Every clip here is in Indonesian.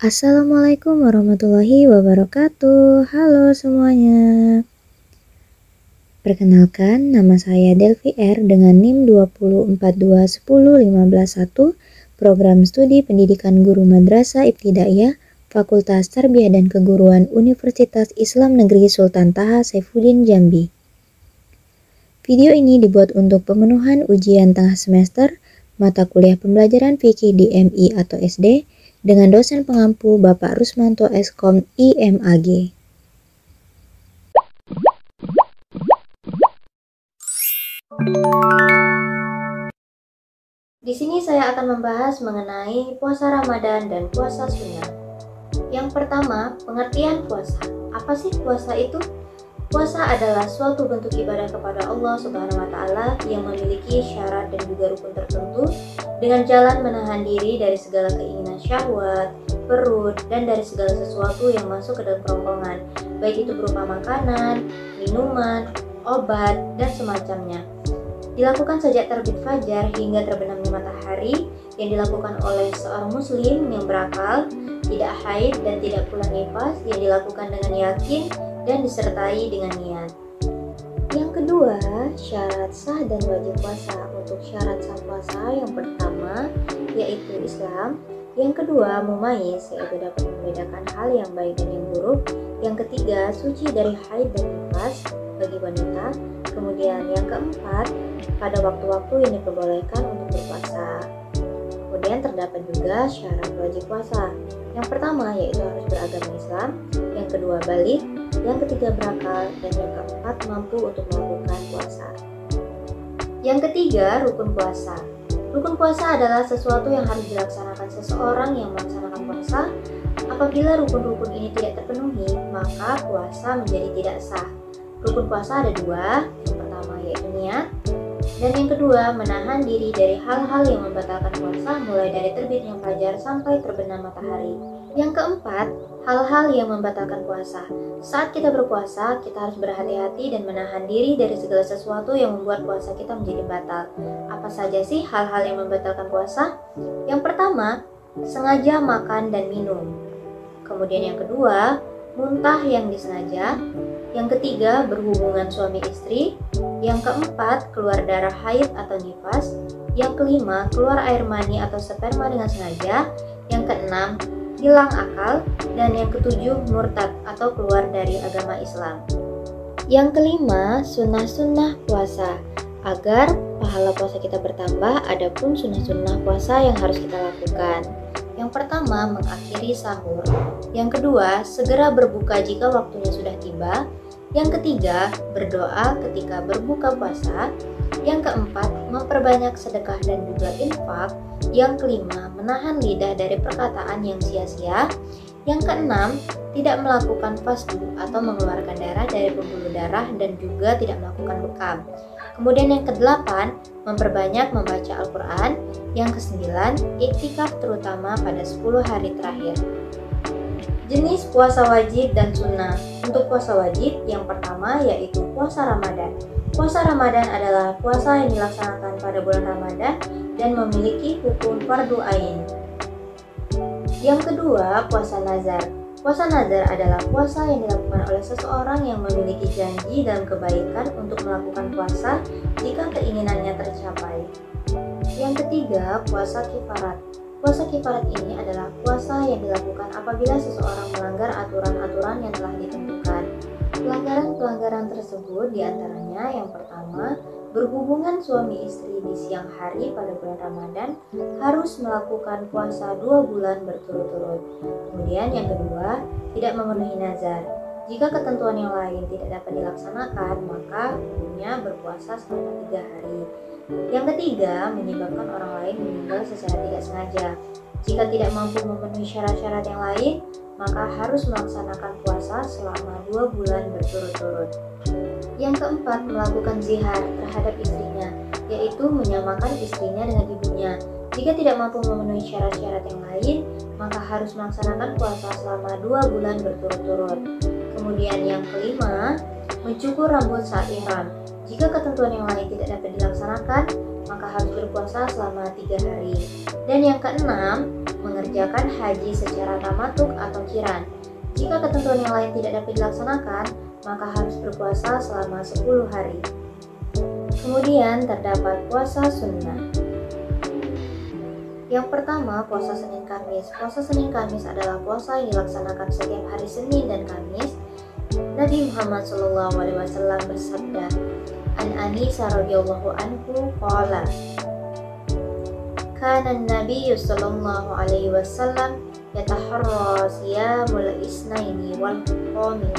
Assalamualaikum warahmatullahi wabarakatuh. Halo semuanya. Perkenalkan, nama saya Delvi R dengan NIM 2042101, Program Studi Pendidikan Guru Madrasah Ibtidaiyah, Fakultas Tarbiyah dan Keguruan Universitas Islam Negeri Sultan Taha Saifuddin Jambi. Video ini dibuat untuk pemenuhan ujian tengah semester mata kuliah pembelajaran fikih di MI atau SD dengan dosen pengampu Bapak Rusmanto Eskom IMAG. Di sini saya akan membahas mengenai puasa Ramadan dan puasa sunnah. Yang pertama, pengertian puasa. Apa sih puasa itu? Puasa adalah suatu bentuk ibadah kepada Allah Subhanahu wa Ta'ala yang memiliki syarat dan juga rukun tertentu dengan jalan menahan diri dari segala keinginan syahwat, perut, dan dari segala sesuatu yang masuk ke dalam kerongkongan, baik itu berupa makanan, minuman, obat, dan semacamnya. Dilakukan sejak terbit fajar hingga terbenamnya matahari, yang dilakukan oleh seorang muslim yang berakal, tidak haid dan tidak pula nifas, yang dilakukan dengan yakin dan disertai dengan niat. Yang kedua, syarat sah dan wajib puasa. Untuk syarat sah puasa yang pertama yaitu Islam, yang kedua mumayyiz yaitu dapat membedakan hal yang baik dan yang buruk, yang ketiga suci dari haid dan nifas bagi wanita, kemudian yang keempat pada waktu-waktu yang diperbolehkan untuk berpuasa. Kemudian terdapat juga syarat wajib puasa. Yang pertama yaitu harus beragama Islam, yang kedua balik, yang ketiga berakal, dan yang keempat mampu untuk melakukan puasa. Yang ketiga, rukun puasa. Rukun puasa adalah sesuatu yang harus dilaksanakan seseorang yang melaksanakan puasa. Apabila rukun-rukun ini tidak terpenuhi, maka puasa menjadi tidak sah. Rukun puasa ada dua, yang pertama yaitu niat, dan yang kedua menahan diri dari hal-hal yang membatalkan puasa mulai dari terbitnya fajar sampai terbenam matahari. Yang keempat, hal-hal yang membatalkan puasa. Saat kita berpuasa, kita harus berhati-hati dan menahan diri dari segala sesuatu yang membuat puasa kita menjadi batal. Apa saja sih hal-hal yang membatalkan puasa? Yang pertama, sengaja makan dan minum. Kemudian yang kedua, muntah yang disengaja. Yang ketiga, berhubungan suami istri. Yang keempat, keluar darah haid atau nifas. Yang kelima, keluar air mani atau sperma dengan sengaja. Yang keenam, hilang akal. Dan yang ketujuh, murtad atau keluar dari agama Islam. Yang kelima, sunnah-sunnah puasa. Agar pahala puasa kita bertambah, ada pun sunnah-sunnah puasa yang harus kita lakukan. Yang pertama, mengakhiri sahur. Yang kedua, segera berbuka jika waktunya sudah tiba. Yang ketiga, berdoa ketika berbuka puasa. Yang keempat, memperbanyak sedekah dan juga infak. Yang kelima, menahan lidah dari perkataan yang sia-sia. Yang keenam, tidak melakukan fasdu atau mengeluarkan darah dari pembuluh darah dan juga tidak melakukan bekam. Kemudian yang kedelapan, memperbanyak membaca Al-Quran. Yang kesembilan, iktikaf terutama pada 10 hari terakhir. Jenis puasa wajib dan sunnah. Untuk puasa wajib, yang pertama yaitu puasa Ramadan. Puasa Ramadan adalah puasa yang dilaksanakan pada bulan Ramadan dan memiliki hukum fardu ain. Yang kedua, puasa nazar. Puasa nazar adalah puasa yang dilakukan oleh seseorang yang memiliki janji dalam kebaikan untuk melakukan puasa jika keinginannya tercapai. Yang ketiga, puasa kifarat. Puasa kifarat ini adalah puasa yang dilakukan apabila seseorang melanggar aturan-aturan yang telah ditentukan. Pelanggaran-pelanggaran tersebut diantaranya yang pertama, berhubungan suami istri di siang hari pada bulan Ramadan harus melakukan puasa 2 bulan berturut-turut. Kemudian yang kedua, tidak memenuhi nazar. Jika ketentuan yang lain tidak dapat dilaksanakan, maka hukumnya berpuasa selama 3 hari. Yang ketiga, menyebabkan orang lain meninggal secara tidak sengaja. Jika tidak mampu memenuhi syarat-syarat yang lain, maka harus melaksanakan puasa selama 2 bulan berturut-turut. Yang keempat, melakukan zihar terhadap istrinya, yaitu menyamakan istrinya dengan ibunya. Jika tidak mampu memenuhi syarat-syarat yang lain, maka harus melaksanakan puasa selama 2 bulan berturut-turut. Kemudian yang kelima, mencukur rambut saat ihram. Jika ketentuan yang lain tidak dapat dilaksanakan, maka harus berpuasa selama 3 hari. Dan yang keenam, mengerjakan haji secara tamatuk atau qiran. Jika ketentuan yang lain tidak dapat dilaksanakan, maka harus berpuasa selama 10 hari. Kemudian terdapat puasa sunnah. Yang pertama, puasa Senin Kamis. Puasa Senin Kamis adalah puasa yang dilaksanakan setiap hari Senin dan Kamis. Nabi Muhammad SAW bersabda, "An Aisyah radhiyallahu anhu qala, kana an-nabiy sallallahu alaihi wasallam yataharra siyamul isnaini wal khamis."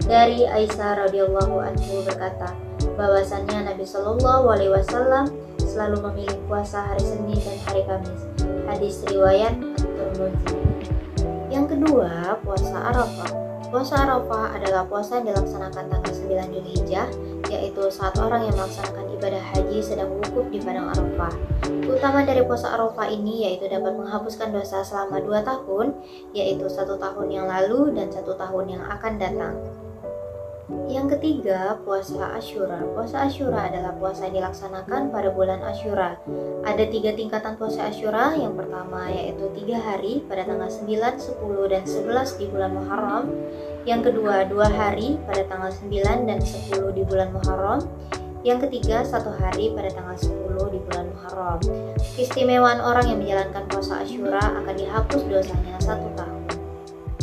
Dari Aisyah radhiyallahu anhu berkata, bahwasannya Nabi Shallallahu alaihi wasallam selalu memilih puasa hari Senin dan hari Kamis. Hadis riwayat At-Tirmidzi. Yang kedua, puasa Arafah. Puasa Arafah adalah puasa yang dilaksanakan tanggal 9 Dzulhijjah, yaitu saat orang yang melaksanakan ibadah haji sedang wukuf di padang Arafah. Keutamaan dari puasa Arafah ini yaitu dapat menghapuskan dosa selama 2 tahun, yaitu 1 tahun yang lalu dan 1 tahun yang akan datang. Yang ketiga, puasa Asyura. Puasa Asyura adalah puasa yang dilaksanakan pada bulan Asyura. Ada 3 tingkatan puasa Asyura. Yang pertama yaitu 3 hari pada tanggal 9, 10, dan 11 di bulan Muharram. Yang kedua, 2 hari pada tanggal 9 dan 10 di bulan Muharram. Yang ketiga, 1 hari pada tanggal 10 di bulan Muharram. Keistimewaan orang yang menjalankan puasa Asyura akan dihapus dosanya 1 tahun.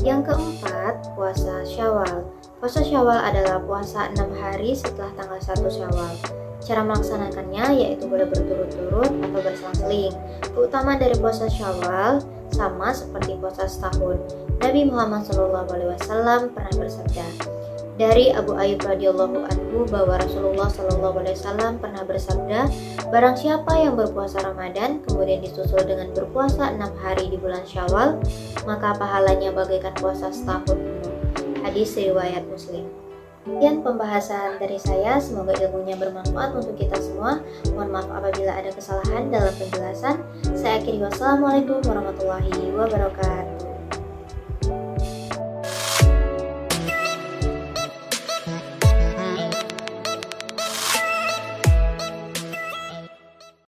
Yang keempat, puasa Syawal. Puasa Syawal adalah puasa 6 hari setelah tanggal 1 Syawal. Cara melaksanakannya yaitu boleh berturut-turut atau berselang-seling. Keutamaan dari puasa Syawal sama seperti puasa setahun. Nabi Muhammad SAW pernah bersabda, dari Abu Ayyub radhiyallahu anhu bahwa Rasulullah SAW pernah bersabda, barang siapa yang berpuasa Ramadan kemudian disusul dengan berpuasa 6 hari di bulan Syawal, maka pahalanya bagaikan puasa setahun penuh. Hadis riwayat Muslim. Sekian pembahasan dari saya, semoga ilmunya bermanfaat untuk kita semua. Mohon maaf apabila ada kesalahan dalam penjelasan. Saya akhiri, wassalamualaikum warahmatullahi wabarakatuh.